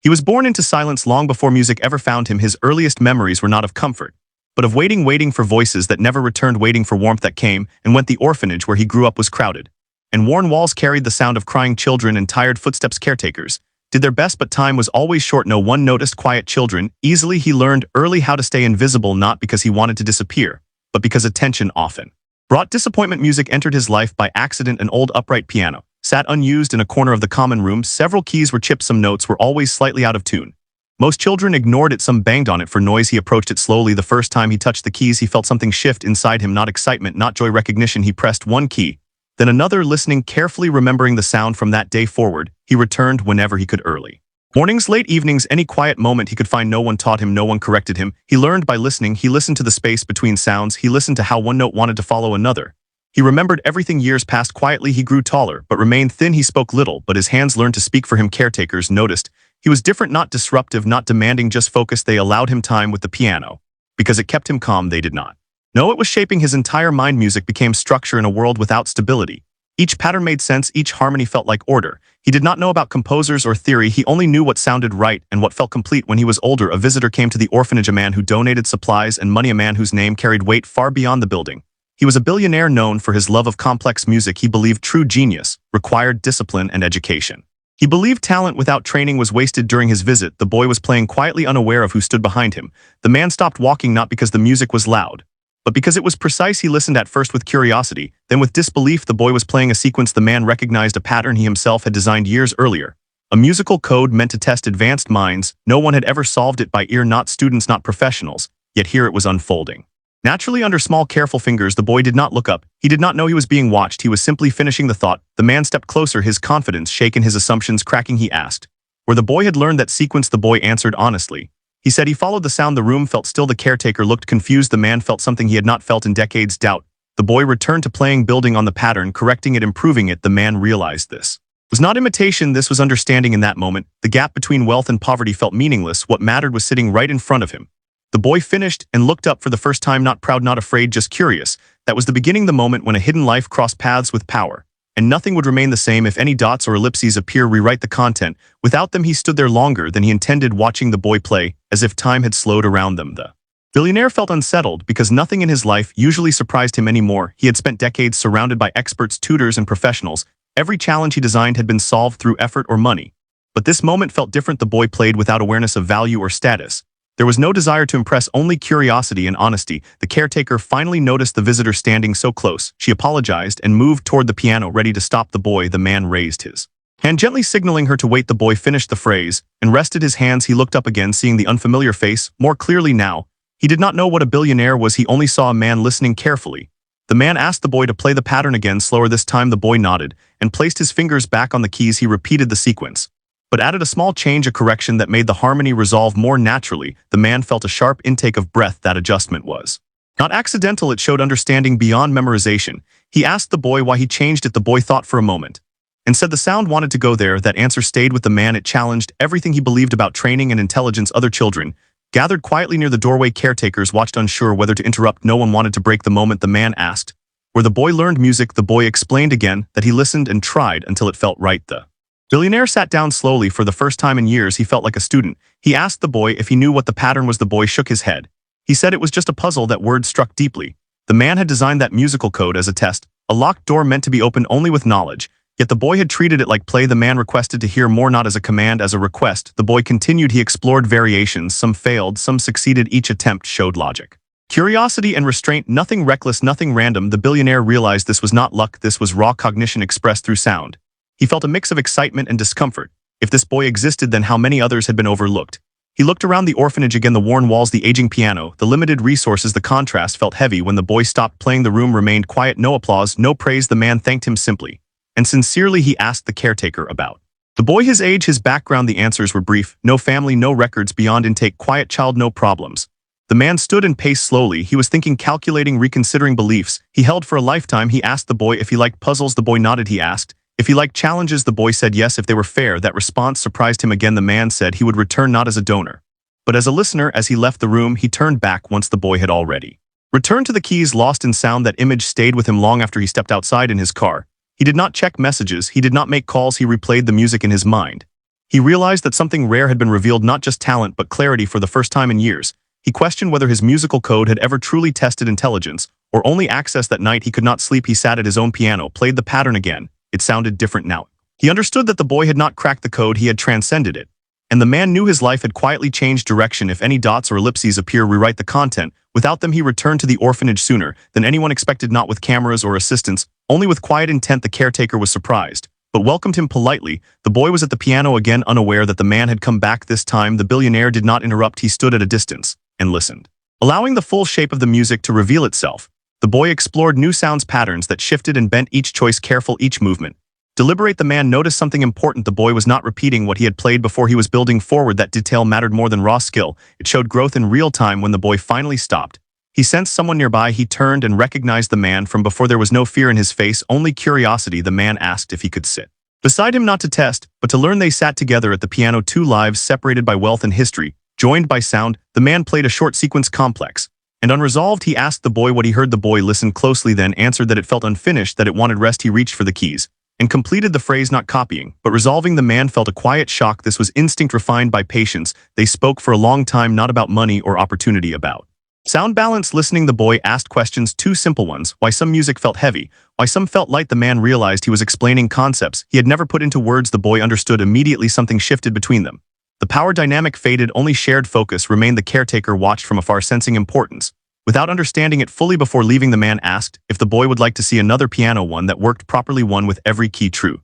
He was born into silence long before music ever found him. His earliest memories were not of comfort, but of waiting for voices that never returned, waiting for warmth that came and went. The orphanage where he grew up was crowded, and worn walls carried the sound of crying children and tired footsteps. Caretakers did their best, but time was always short. No one noticed quiet children. Easily he learned early how to stay invisible, not because he wanted to disappear, but because attention often brought disappointment. Music entered his life by accident. An old upright piano sat unused in a corner of the common room. Several keys were chipped, some notes were always slightly out of tune. Most children ignored it, some banged on it for noise. He approached it slowly. The first time he touched the keys, he felt something shift inside him, not excitement, not joy, recognition. He pressed one key, then another, listening carefully, remembering the sound. From that day forward, he returned whenever he could. Early mornings, late evenings, any quiet moment he could find. No one taught him, no one corrected him. He learned by listening. He listened to the space between sounds. He listened to how one note wanted to follow another. He remembered everything. Years passed quietly. He grew taller, but remained thin. He spoke little, but his hands learned to speak for him. Caretakers noticed he was different, not disruptive, not demanding, just focused. They allowed him time with the piano because it kept him calm. They did not know it was shaping his entire mind. Music became structure in a world without stability. Each pattern made sense, each harmony felt like order. He did not know about composers or theory. He only knew what sounded right and what felt complete. When he was older, a visitor came to the orphanage, a man who donated supplies and money, a man whose name carried weight far beyond the building. He was a billionaire known for his love of complex music. He believed true genius required discipline and education. He believed talent without training was wasted. During his visit, the boy was playing quietly, unaware of who stood behind him. The man stopped walking, not because the music was loud, but because it was precise. He listened at first with curiosity, then with disbelief. The boy was playing a sequence. The man recognized a pattern he himself had designed years earlier. A musical code meant to test advanced minds. No one had ever solved it by ear, not students, not professionals. Yet here it was unfolding naturally under small, careful fingers. The boy did not look up. He did not know he was being watched. He was simply finishing the thought. The man stepped closer, his confidence shaken, his assumptions cracking. He asked where the boy had learned that sequence. The boy answered honestly. He said he followed the sound. The room felt still. The caretaker looked confused. The man felt something he had not felt in decades, doubt. The boy returned to playing, building on the pattern, correcting it, improving it. The man realized this was not imitation, this was understanding. In that moment, the gap between wealth and poverty felt meaningless. What mattered was sitting right in front of him. The boy finished and looked up for the first time, not proud, not afraid, just curious. That was the beginning, the moment when a hidden life crossed paths with power. And nothing would remain the same. If any dots or ellipses appear, rewrite the content. Without them, he stood there longer than he intended, watching the boy play, as if time had slowed around them. The billionaire felt unsettled because nothing in his life usually surprised him anymore. He had spent decades surrounded by experts, tutors, and professionals. Every challenge he designed had been solved through effort or money. But this moment felt different. The boy played without awareness of value or status. There was no desire to impress, only curiosity and honesty. The caretaker finally noticed the visitor standing so close. She apologized and moved toward the piano, ready to stop the boy. The man raised his hand, gently signaling her to wait. The boy finished the phrase and rested his hands. He looked up again, seeing the unfamiliar face more clearly now. He did not know what a billionaire was. He only saw a man listening carefully. The man asked the boy to play the pattern again, slower this time. The boy nodded and placed his fingers back on the keys. He repeated the sequence, but added a small change, a correction that made the harmony resolve more naturally. The man felt a sharp intake of breath. That adjustment was not accidental. It showed understanding beyond memorization. He asked the boy why he changed it. The boy thought for a moment and said the sound wanted to go there. That answer stayed with the man. It challenged everything he believed about training and intelligence. Other children gathered quietly near the doorway. Caretakers watched, unsure whether to interrupt. No one wanted to break the moment. The man asked where the boy learned music. The boy explained again that he listened and tried until it felt right. The billionaire sat down slowly. For the first time in years, he felt like a student. He asked the boy if he knew what the pattern was. The boy shook his head. He said it was just a puzzle. That word struck deeply. The man had designed that musical code as a test, a locked door meant to be opened only with knowledge. Yet the boy had treated it like play. The man requested to hear more, not as a command, as a request. The boy continued. He explored variations. Some failed, some succeeded. Each attempt showed logic, curiosity, and restraint. Nothing reckless, nothing random. The billionaire realized this was not luck. This was raw cognition expressed through sound. He felt a mix of excitement and discomfort. If this boy existed, then how many others had been overlooked? He looked around the orphanage again, the worn walls, the aging piano, the limited resources. The contrast felt heavy. When the boy stopped playing, the room remained quiet. No applause, no praise. The man thanked him simply and sincerely. He asked the caretaker about the boy, his age, his background. The answers were brief. No family, no records beyond intake. Quiet child, no problems. The man stood and paced slowly. He was thinking, calculating, reconsidering beliefs he held for a lifetime. He asked the boy if he liked puzzles. The boy nodded. He asked if he liked challenges. The boy said yes, if they were fair. That response surprised him again. The man said he would return, not as a donor, but as a listener. As he left the room, he turned back once the boy had already returned to the keys, lost in sound. That image stayed with him long after he stepped outside in his car. He did not check messages. He did not make calls. He replayed the music in his mind. He realized that something rare had been revealed, not just talent but clarity for the first time in years. He questioned whether his musical code had ever truly tested intelligence, or only access. That night he could not sleep. He sat at his own piano, played the pattern again. It sounded different now. He understood that the boy had not cracked the code, he had transcended it. And the man knew his life had quietly changed direction. If any dots or ellipses appear, rewrite the content. Without them he returned to the orphanage sooner than anyone expected, not with cameras or assistants, only with quiet intent. The caretaker was surprised, but welcomed him politely. The boy was at the piano again, unaware that the man had come back. This time the billionaire did not interrupt. He stood at a distance and listened, allowing the full shape of the music to reveal itself. The boy explored new sounds, patterns that shifted and bent, each choice careful, each movement deliberate. The man noticed something important. The boy was not repeating what he had played before. He was building forward. That detail mattered more than raw skill. It showed growth in real time. When the boy finally stopped, he sensed someone nearby. He turned and recognized the man from before. There was no fear in his face, only curiosity. The man asked if he could sit beside him, not to test, but to learn. They sat together at the piano, two lives separated by wealth and history, joined by sound. The man played a short sequence, complex and unresolved. He asked the boy what he heard. The boy listened closely, then answered that it felt unfinished, that it wanted rest. He reached for the keys and completed the phrase, not copying, but resolving. The man felt a quiet shock. This was instinct refined by patience. They spoke for a long time, not about money or opportunity, about sound balance. Listening, the boy asked questions, two simple ones: why some music felt heavy, why some felt light. The man realized he was explaining concepts he had never put into words. The boy understood immediately. Something shifted between them. The power dynamic faded, only shared focus remained. The caretaker watched from afar, sensing importance without understanding it fully. Before leaving, the man asked if the boy would like to see another piano, one that worked properly, one with every key true.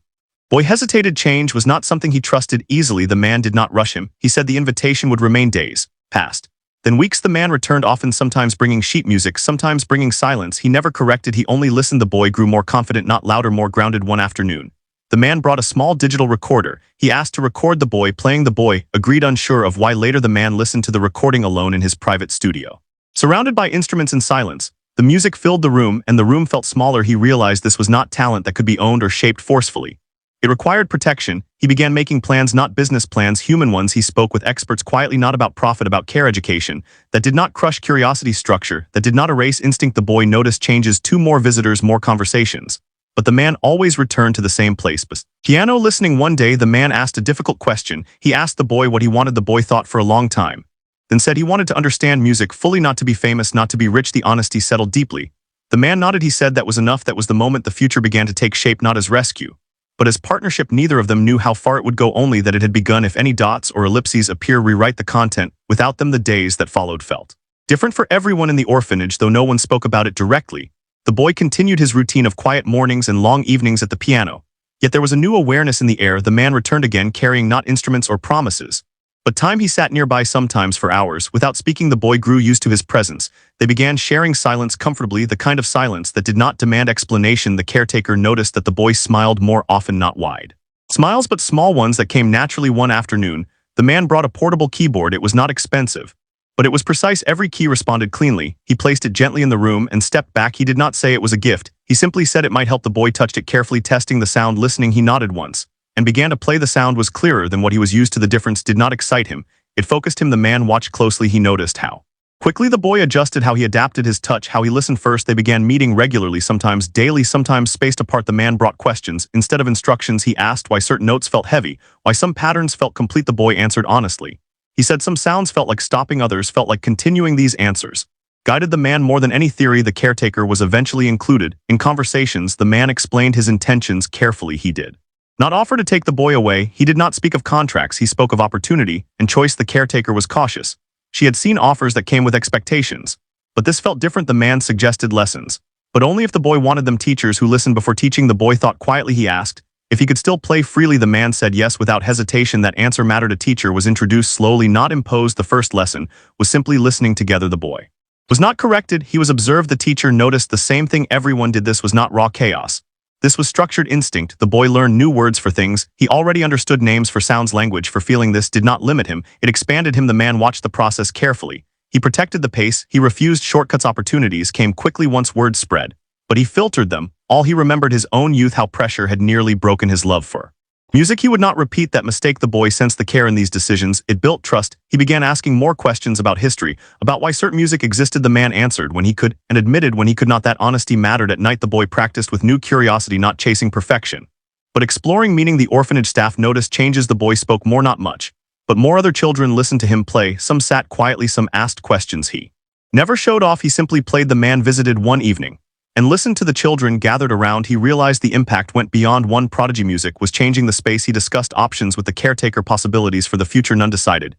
Boy hesitated. Change was not something he trusted easily. The man did not rush him. He said the invitation would remain. Days passed, then weeks. The man returned often, sometimes bringing sheet music, sometimes bringing silence. He never corrected, he only listened. The boy grew more confident, not louder, more grounded. One afternoon, the man brought a small digital recorder. He asked to record the boy playing. The boy agreed, unsure of why. Later the man listened to the recording alone in his private studio. Surrounded by instruments and silence, the music filled the room, and the room felt smaller. He realized this was not talent that could be owned or shaped forcefully. It required protection. He began making plans, not business plans, human ones. He spoke with experts quietly, not about profit, about care, education that did not crush curiosity, structure that did not erase instinct. The boy noticed changes: two more visitors, more conversations. But the man always returned to the same place, piano. Listening, one day the man asked a difficult question. He asked the boy what he wanted. The boy thought for a long time, then said he wanted to understand music fully, not to be famous, not to be rich. The honesty settled deeply. The man nodded. He said that was enough. That was the moment the future began to take shape, not as rescue, but as partnership. Neither of them knew how far it would go, only that it had begun. If any dots or ellipses appear, rewrite the content. Without them, the days that followed felt different for everyone in the orphanage. Though no one spoke about it directly, the boy continued his routine of quiet mornings and long evenings at the piano. Yet there was a new awareness in the air. The man returned again, carrying not instruments or promises, but time. He sat nearby, sometimes for hours, without speaking. The boy grew used to his presence. They began sharing silence comfortably, the kind of silence that did not demand explanation. The caretaker noticed that the boy smiled more often, not wide smiles, but small ones that came naturally. One afternoon, the man brought a portable keyboard. It was not expensive, but it was precise. Every key responded cleanly. He placed it gently in the room and stepped back. He did not say it was a gift. He simply said it might help. The boy touched it carefully, testing the sound. Listening, he nodded once and began to play. The sound was clearer than what he was used to. The difference did not excite him. It focused him. The man watched closely. He noticed how quickly the boy adjusted, how he adapted his touch, how he listened. First, they began meeting regularly, sometimes daily, sometimes spaced apart. The man brought questions. Instead of instructions, he asked why certain notes felt heavy, why some patterns felt complete. The boy answered honestly. He said some sounds felt like stopping, others felt like continuing. These answers guided the man more than any theory. The caretaker was eventually included in conversations. The man explained his intentions carefully. He did not offer to take the boy away. He did not speak of contracts. He spoke of opportunity and choice. The caretaker was cautious. She had seen offers that came with expectations, but this felt different. The man suggested lessons, but only if the boy wanted them. Teachers who listened before teaching. The boy thought quietly. He asked if he could still play freely. The man said yes without hesitation. That answer mattered. A teacher was introduced slowly, not imposed. The first lesson was simply listening together. The boy was not corrected. He was observed. The teacher noticed the same thing everyone did. This was not raw chaos. This was structured instinct. The boy learned new words for things he already understood, names for sounds, language for feeling. This did not limit him, it expanded him. The man watched the process carefully. He protected the pace, he refused shortcuts. Opportunities came quickly once words spread, but he filtered them. All he remembered his own youth, how pressure had nearly broken his love for music. He would not repeat that mistake. The boy sensed the care in these decisions. It built trust. He began asking more questions about history, about why certain music existed. The man answered when he could and admitted when he could not. That honesty mattered. At night, the boy practiced with new curiosity, not chasing perfection, But exploring meaning, the orphanage staff noticed changes. The boy spoke more, not much. But more other children listened to him play. Some sat quietly, some asked questions. He never showed off. He simply played. The man visited one evening and listened to the children gathered around. He realized the impact went beyond one. Prodigy music was changing the space. He discussed options with the caretaker, possibilities for the future, none decided.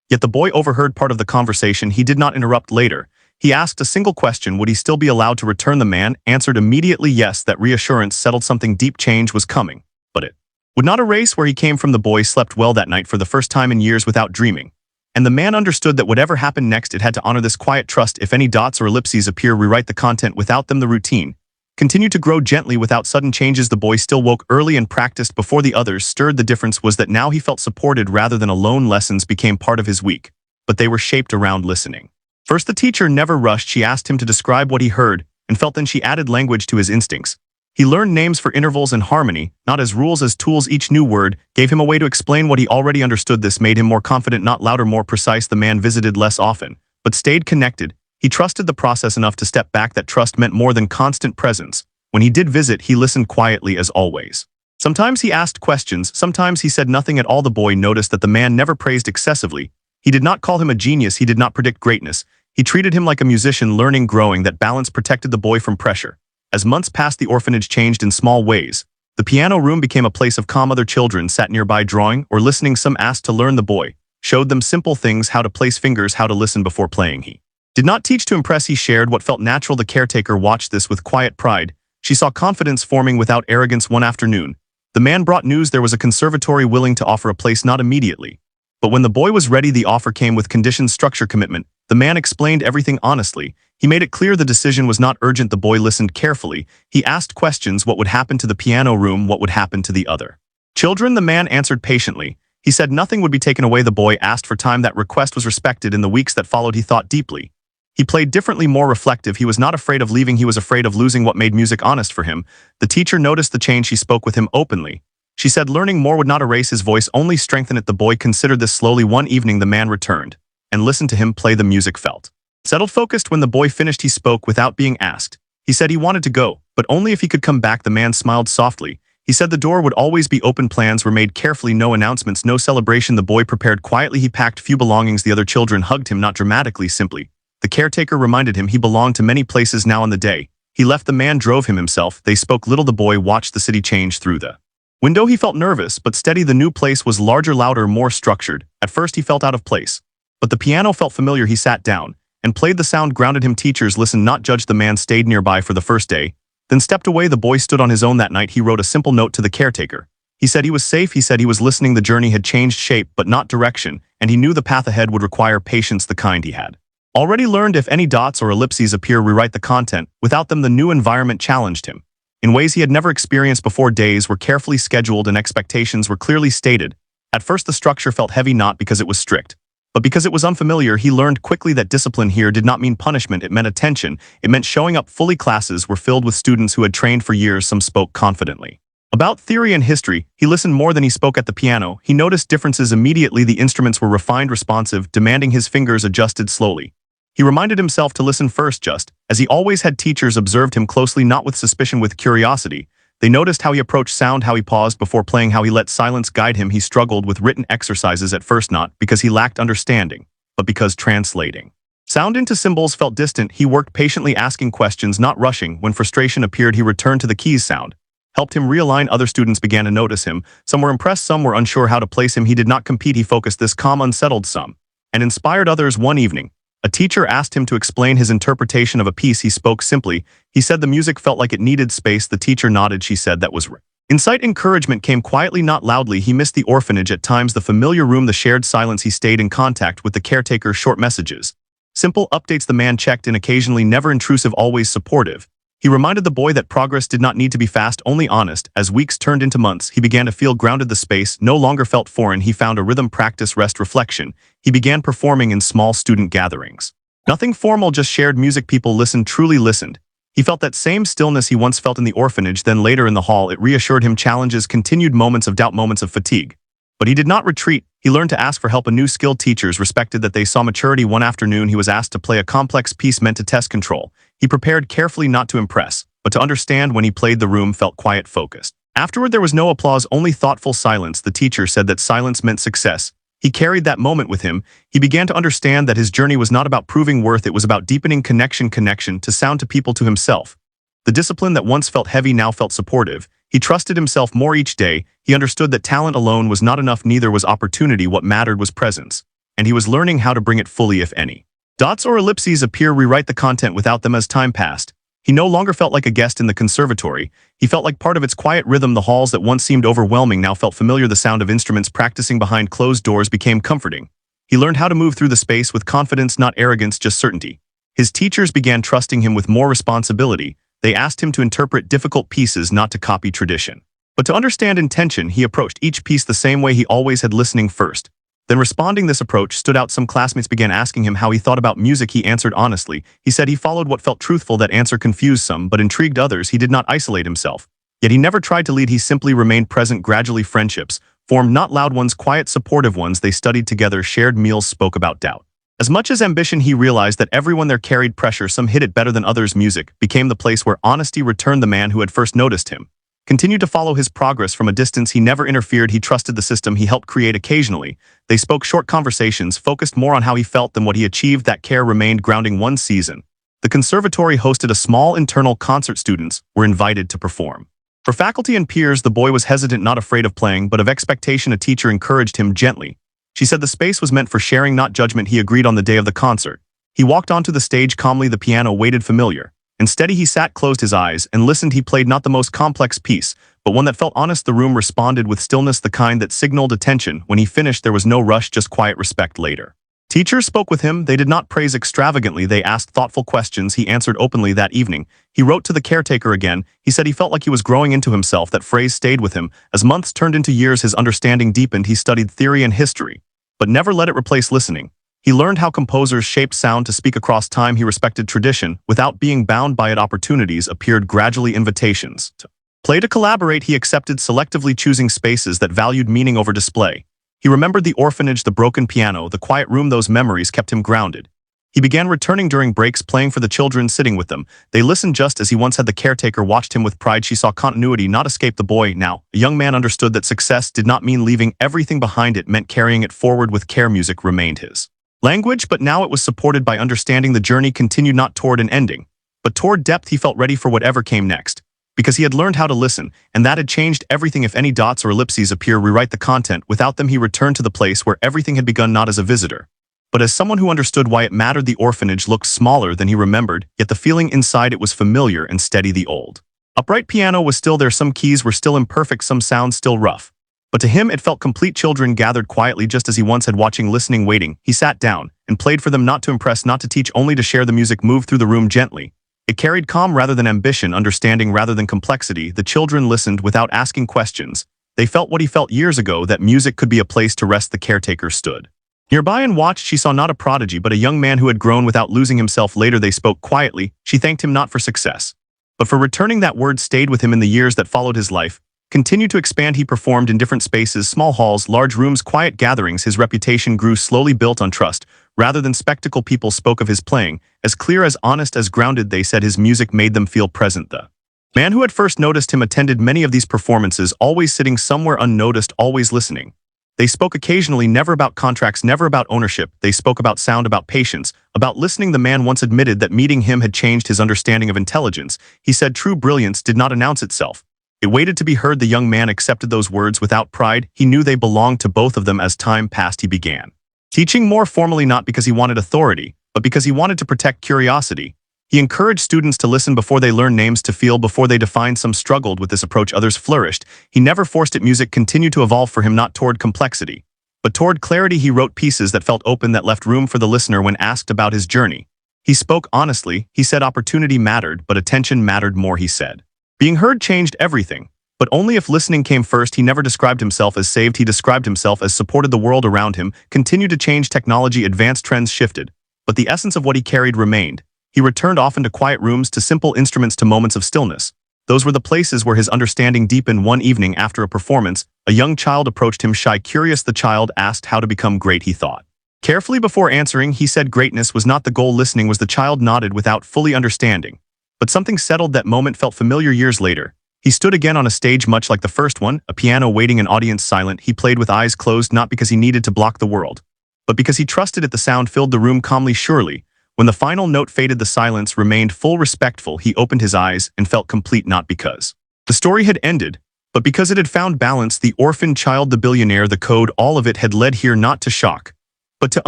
Yet the boy overheard part of the conversation. He did not interrupt. Later, he asked a single question: would he still be allowed to return? The man answered immediately yes. That reassurance settled something deep. Change was coming, but it would not erase where he came from. The boy slept well that night for the first time in years without dreaming. And the man understood that whatever happened next, it had to honor this quiet trust. If any dots or ellipses appear, rewrite the content. Without them, the routine continued to grow gently without sudden changes. The boy still woke early and practiced before the others stirred. The difference was that now he felt supported rather than alone. Lessons became part of his week, but they were shaped around listening. First, the teacher never rushed. She asked him to describe what he heard and felt. Then she added language to his instincts. He learned names for intervals and harmony, not as rules, as tools. Each new word gave him a way to explain what he already understood. This made him more confident, not louder, more precise. The man visited less often, but stayed connected. He trusted the process enough to step back. That trust meant more than constant presence. When he did visit, he listened quietly as always. Sometimes he asked questions, sometimes he said nothing at all. The boy noticed that the man never praised excessively. He did not call him a genius. He did not predict greatness. He treated him like a musician, learning, growing. That balance protected the boy from pressure. As months passed, the orphanage changed in small ways. The piano room became a place of calm. Other children sat nearby drawing or listening. Some asked to learn. The boy showed them simple things: how to place fingers, how to listen before playing. He did not teach to impress. He shared what felt natural. The caretaker watched this with quiet pride. She saw confidence forming without arrogance. One afternoon, the man brought news. There was a conservatory willing to offer a place, not immediately. But when the boy was ready, the offer came with conditions, structure, commitment. The man explained everything honestly. He made it clear the decision was not urgent. The boy listened carefully. He asked questions: what would happen to the piano room? What would happen to the other children? The man answered patiently. He said nothing would be taken away. The boy asked for time. That request was respected. In the weeks that followed, he thought deeply. He played differently, more reflective. He was not afraid of leaving. He was afraid of losing what made music honest for him. The teacher noticed the change. She spoke with him openly. She said learning more would not erase his voice, only strengthen it. The boy considered this slowly. One evening, the man returned and listened to him play. The music felt settled, focused. When the boy finished, he spoke without being asked. He said he wanted to go, but only if he could come back. The man smiled softly. He said the door would always be open. Plans were made carefully. No announcements, no celebration. The boy prepared quietly. He packed few belongings. The other children hugged him, not dramatically, simply. The caretaker reminded him he belonged to many places. Now on the day he left, the man drove him himself. They spoke little. The boy watched the city change through the window. He felt nervous, but steady. The new place was larger, louder, more structured. At first he felt out of place, but the piano felt familiar. He sat down and played. The sound grounded him. Teachers listened, not judged. The man stayed nearby for the first day, then stepped away. The boy stood on his own that night. He wrote a simple note to the caretaker. He said he was safe. He said he was listening. The journey had changed shape, but not direction, and he knew the path ahead would require patience, the kind he had already learned. If any dots or ellipses appear, rewrite the content. Without them, the new environment challenged him in ways he had never experienced before. Days were carefully scheduled and expectations were clearly stated. At first, the structure felt heavy, not because it was strict, but because it was unfamiliar. He learned quickly that discipline here did not mean punishment. It meant attention. It meant showing up fully. Classes were filled with students who had trained for years. Some spoke confidently about theory and history. He listened more than he spoke. At the piano, he noticed differences immediately. The instruments were refined, responsive, demanding. His fingers adjusted slowly. He reminded himself to listen first, just as he always had. Teachers observed him closely, not with suspicion, with curiosity. They noticed how he approached sound, how he paused before playing, how he let silence guide him. He struggled with written exercises at first, not because he lacked understanding, but because translating sound into symbols felt distant. He worked patiently, asking questions, not rushing. When frustration appeared, he returned to the keys. Sound helped him realign. Other students began to notice him. Some were impressed, some were unsure how to place him. He did not compete. He focused. This calm unsettled some and inspired others. One evening, a teacher asked him to explain his interpretation of a piece. He spoke simply. He said the music felt like it needed space. The teacher nodded. She said that was right. Insight. Encouragement came quietly, not loudly. He missed the orphanage at times, the familiar room, the shared silence. He stayed in contact with the caretaker. Short messages, simple updates. The man checked in occasionally, never intrusive, always supportive. He reminded the boy that progress did not need to be fast, only honest. As weeks turned into months, he began to feel grounded. The space no longer felt foreign. He found a rhythm, practice, rest, reflection. He began performing in small student gatherings. Nothing formal, just shared music. People listened, truly listened. He felt that same stillness he once felt in the orphanage. Then later in the hall, it reassured him. Challenges continued, moments of doubt, moments of fatigue. But he did not retreat. He learned to ask for help. A new skilled teachers respected that. They saw maturity. One afternoon, he was asked to play a complex piece meant to test control. He prepared carefully, not to impress, but to understand. When he played, the room felt quiet, focused. Afterward, there was no applause, only thoughtful silence. The teacher said that silence meant success. He carried that moment with him. He began to understand that his journey was not about proving worth, it was about deepening connection to sound, to people, to himself. The discipline that once felt heavy now felt supportive. He trusted himself more each day. He understood that talent alone was not enough, neither was opportunity. What mattered was presence. And he was learning how to bring it fully, if any. Dots or ellipses appear, rewrite the content without them. As time passed, he no longer felt like a guest in the conservatory. He felt like part of its quiet rhythm. The halls that once seemed overwhelming now felt familiar. The sound of instruments practicing behind closed doors became comforting. He learned how to move through the space with confidence, not arrogance, just certainty. His teachers began trusting him with more responsibility. They asked him to interpret difficult pieces, not to copy tradition, but to understand intention. He approached each piece the same way he always had, listening first, then responding. This approach stood out. Some classmates began asking him how he thought about music. He answered honestly. He said he followed what felt truthful. That answer confused some, but intrigued others. He did not isolate himself. Yet he never tried to lead. He simply remained present. Gradually, friendships formed, not loud ones, quiet, supportive ones. They studied together, shared meals, spoke about doubt. As much as ambition, he realized that everyone there carried pressure. Some hid it better than others. Music became the place where honesty returned. The man who had first noticed him continued to follow his progress from a distance. He never interfered. He trusted the system he helped create. Occasionally, they spoke, short conversations, focused more on how he felt than what he achieved. That care remained grounding. One season, the conservatory hosted a small internal concert. Students were invited to perform. For faculty and peers, the boy was hesitant, not afraid of playing, but of expectation. A teacher encouraged him gently. She said the space was meant for sharing, not judgment. He agreed. On the day of the concert, he walked onto the stage calmly. The piano waited, familiar and steady. He sat, closed his eyes, and listened. He played not the most complex piece, but one that felt honest. The room responded with stillness, the kind that signaled attention. When he finished, there was no rush, just quiet respect. Later, teachers spoke with him. They did not praise extravagantly. They asked thoughtful questions. He answered openly. That evening, he wrote to the caretaker again. He said he felt like he was growing into himself. That phrase stayed with him. As months turned into years, his understanding deepened. He studied theory and history, but never let it replace listening. He learned how composers shaped sound to speak across time. He respected tradition without being bound by it. Opportunities appeared gradually, invitations to play, to collaborate. He accepted, selectively choosing spaces that valued meaning over display. He remembered the orphanage, the broken piano, the quiet room. Those memories kept him grounded. He began returning during breaks, playing for the children, sitting with them. They listened just as he once had. The caretaker watched him with pride. She saw continuity, not escape. The boy, now a young man, understood that success did not mean leaving everything behind. It meant carrying it forward with care. Music remained his language, but now it was supported by understanding. The journey continued, not toward an ending, but toward depth. He felt ready for whatever came next, because he had learned how to listen, and that had changed everything. If any dots or ellipses appear, rewrite the content without them. He returned to the place where everything had begun, not as a visitor, but as someone who understood why it mattered. The orphanage looked smaller than he remembered, yet the feeling inside it was familiar and steady. The old, upright piano was still there. Some keys were still imperfect, some sounds still rough. But to him it felt complete. Children gathered quietly, just as he once had, watching, listening, waiting. He sat down and played for them, not to impress, not to teach, only to share. The music moved through the room gently. It carried calm rather than ambition, understanding rather than complexity. The children listened without asking questions. They felt what he felt years ago, that music could be a place to rest. The caretaker stood nearby and watched. She saw not a prodigy, but a young man who had grown without losing himself. Later they spoke quietly. She thanked him not for success, but for returning. That word stayed with him in the years that followed. His life continued to expand. He performed in different spaces, small halls, large rooms, quiet gatherings. His reputation grew slowly, built on trust rather than spectacle. People spoke of his playing, as clear, as honest, as grounded. They said his music made them feel present. The man who had first noticed him attended many of these performances, always sitting somewhere unnoticed, always listening. They spoke occasionally, never about contracts, never about ownership. They spoke about sound, about patience, about listening. The man once admitted that meeting him had changed his understanding of intelligence. He said true brilliance did not announce itself. It waited to be heard. The young man accepted those words without pride. He knew they belonged to both of them. As time passed, he began teaching more formally, not because he wanted authority, but because he wanted to protect curiosity. He encouraged students to listen before they learned, names to feel before they defined. Some struggled with this approach, others flourished. He never forced it. Music continued to evolve for him, not toward complexity, but toward clarity. He wrote pieces that felt open, that left room for the listener. When asked about his journey, he spoke honestly. He said opportunity mattered, but attention mattered more. He said being heard changed everything, but only if listening came first. He never described himself as saved. He described himself as supported. The world around him continued to change. Technology advanced, trends shifted, but the essence of what he carried remained. He returned often to quiet rooms, to simple instruments, to moments of stillness. Those were the places where his understanding deepened. One evening after a performance, a young child approached him, shy, curious. The child asked how to become great. He thought carefully before answering. He said greatness was not the goal, listening was. The child nodded without fully understanding, but something settled. That moment felt familiar. Years later, He stood again on a stage much like the first one, a piano waiting, an audience silent. He played with eyes closed, not because he needed to block the world, but because he trusted it. The sound filled the room calmly, surely. When the final note faded, the silence remained full, respectful. He opened his eyes and felt complete, not because the story had ended, but because it had found balance. The orphaned child, the billionaire, the code, all of it had led here not to shock, but to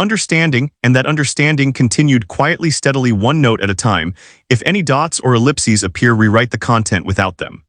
understanding, and that understanding continued quietly, steadily, one note at a time. If any dots or ellipses appear, rewrite the content without them.